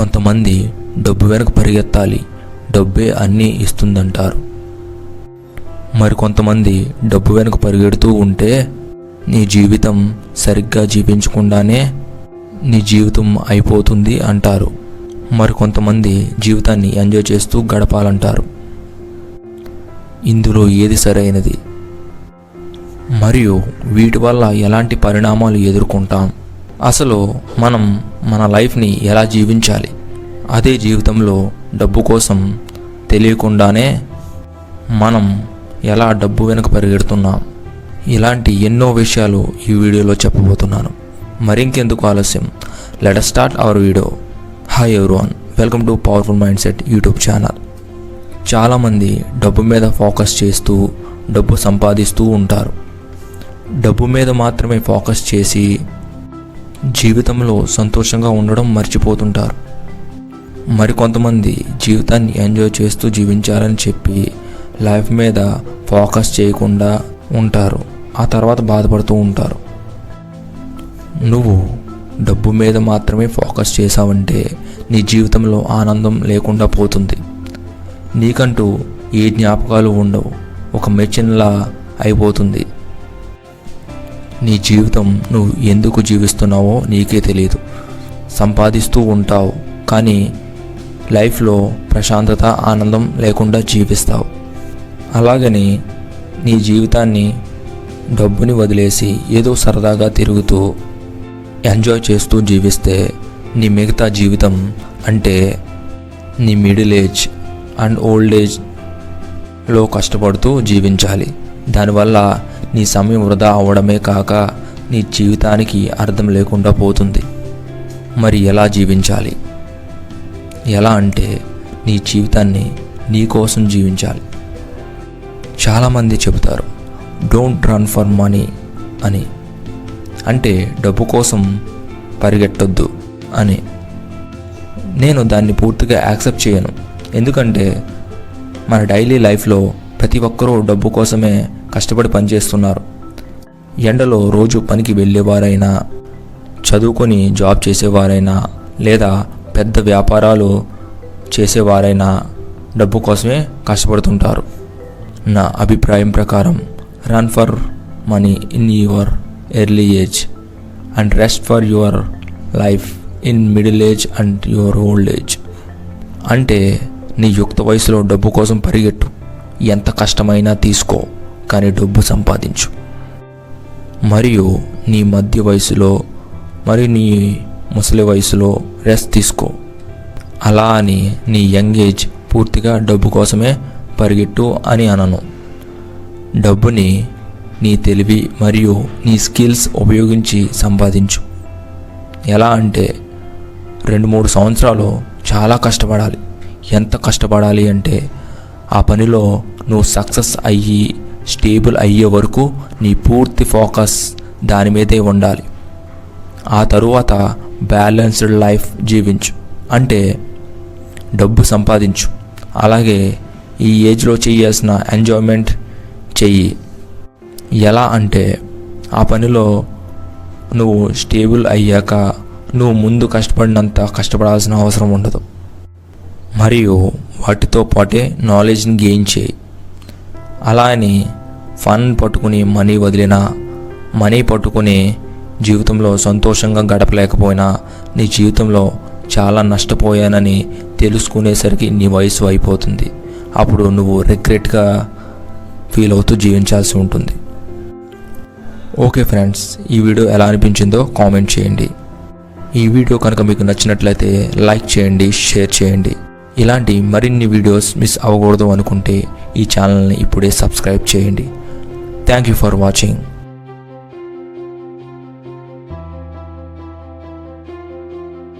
కొంతమంది డబ్బు వెనక పరిగెత్తాలి, డబ్బే అన్నీ ఇస్తుందంటారు. మరి కొంతమంది డబ్బు వెనక పరిగెడుతూ ఉంటే నీ జీవితం సరిగ్గా జీవించకుండానే నీ జీవితం అయిపోతుంది అంటారు. మరి కొంతమంది జీవితాన్ని ఎంజాయ్ చేస్తూ గడపాలంటారు. ఇందులో ఏది సరైనది? మరియు వీటి వల్ల ఎలాంటి పరిణామాలు ఎదుర్కొంటాం? అసలు మనం మన లైఫ్ని ఎలా జీవించాలి? అదే జీవితంలో డబ్బు కోసం తెలియకుండానే మనం ఎలా డబ్బు వెనక పరిగెడుతున్నాం? ఇలాంటి ఎన్నో విషయాలు ఈ వీడియోలో చెప్పబోతున్నాను. మరింకెందుకు ఆలస్యం, let us start our video. Hi everyone, welcome to powerful mind set YouTube channel. చాలామంది డబ్బు మీద ఫోకస్ చేస్తూ డబ్బు సంపాదిస్తూ ఉంటారు. డబ్బు మీద మాత్రమే ఫోకస్ చేసి జీవితంలో సంతోషంగా ఉండడం మర్చిపోతుంటారు. మరికొంతమంది జీవితాన్ని ఎంజాయ్ చేస్తూ జీవించాలని చెప్పి లైఫ్ మీద ఫోకస్ చేయకుండా ఉంటారు. ఆ తర్వాత బాధపడుతూ ఉంటారు. నువ్వు డబ్బు మీద మాత్రమే ఫోకస్ చేసావంటే నీ జీవితంలో ఆనందం లేకుండా పోతుంది. నీకంటూ ఏ జ్ఞాపకాలు ఉండవు. ఒక మెషిన్లా అయిపోతుంది. నీ జీవితం నువ్వు ఎందుకు జీవిస్తున్నావో నీకే తెలియదు. సంపాదిస్తూ ఉంటావు కానీ లైఫ్లో ప్రశాంతత, ఆనందం లేకుండా జీవిస్తావు. అలాగని నీ జీవితాన్ని డబ్బుని వదిలేసి ఏదో సరదాగా తిరుగుతూ ఎంజాయ్ చేస్తూ జీవిస్తే నీ మిగతా జీవితం అంటే నీ మిడిల్ ఏజ్ అండ్ ఓల్డ్ ఏజ్లో కష్టపడుతూ జీవించాలి. దానివల్ల నీ సమయం వృధా అవ్వడమే కాక నీ జీవితానికి అర్థం లేకుండా పోతుంది. మరి ఎలా జీవించాలి? ఎలా అంటే నీ జీవితాన్ని నీ కోసం జీవించాలి. చాలామంది చెబుతారు డోంట్ రన్ ఫర్ మనీ అని, అంటే డబ్బు కోసం పరిగెట్టొద్దు అని. నేను దాన్ని పూర్తిగా యాక్సెప్ట్ చేయను. ఎందుకంటే మన డైలీ లైఫ్లో ప్రతి ఒక్కరూ డబ్బు కోసమే కష్టపడి పనిచేస్తున్నారు. ఎండలో రోజు పనికి వెళ్ళేవారైనా, చదువుకొని జాబ్ చేసేవారైనా, లేదా పెద్ద వ్యాపారాలు చేసేవారైనా డబ్బు కోసమే కష్టపడుతుంటారు. నా అభిప్రాయం ప్రకారం run for money in your early age and rest for your life in middle age and your old age. అంటే నీ యుక్త వయసులో డబ్బు కోసం పరిగెట్టు, ఎంత కష్టమైనా తీసుకో, కానీ డబ్బు సంపాదించు. మరియు నీ మధ్య వయసులో మరియు నీ ముసలి వయసులో రెస్ట్ తీసుకో. అలా అని నీ యంగ్ ఏజ్ పూర్తిగా డబ్బు కోసమే పరిగెట్టు అని అనను. డబ్బుని నీ తెలివి మరియు నీ స్కిల్స్ ఉపయోగించి సంపాదించు. ఎలా అంటే 2-3 సంవత్సరాలు చాలా కష్టపడాలి. ఎంత కష్టపడాలి అంటే ఆ పనిలో నువ్వు సక్సెస్ అయ్యి స్టేబుల్ అయ్యే వరకు నీ పూర్తి ఫోకస్ దాని మీదే ఉండాలి. ఆ తరువాత బ్యాలెన్స్డ్ లైఫ్ జీవించు, అంటే డబ్బు సంపాదించు. అలాగే ఈ ఏజ్లో చేయాల్సిన ఎంజాయ్మెంట్ చెయ్యి. ఎలా అంటే ఆ పనిలో నువ్వు స్టేబుల్ అయ్యాక నువ్వు ముందు కష్టపడినంత కష్టపడాల్సిన అవసరం ఉండదు. మరియు వాటితో పాటే నాలెడ్జ్ని గెయిన్ చేయి. అలా అని ఫన్ పట్టుకుని మనీ వదిలినా, మనీ పట్టుకుని జీవితంలో సంతోషంగా గడపలేకపోయినా నీ జీవితంలో చాలా నష్టపోయానని తెలుసుకునేసరికి నీ వయసు అయిపోతుంది. అప్పుడు నువ్వు రిగ్రెట్గా ఫీల్ అవుతూ జీవించాల్సి ఉంటుంది. ఓకే ఫ్రెండ్స్, ఈ వీడియో ఎలా అనిపించిందో కామెంట్ చేయండి. ఈ వీడియో కనుక మీకు నచ్చినట్లయితే లైక్ చేయండి, షేర్ చేయండి. ఇలాంటి మరిన్ని వీడియోస్ మిస్ అవ్వకూడదు అనుకుంటే ఈ ఛానల్ని ఇప్పుడే సబ్స్క్రైబ్ చేయండి. Thank you for watching.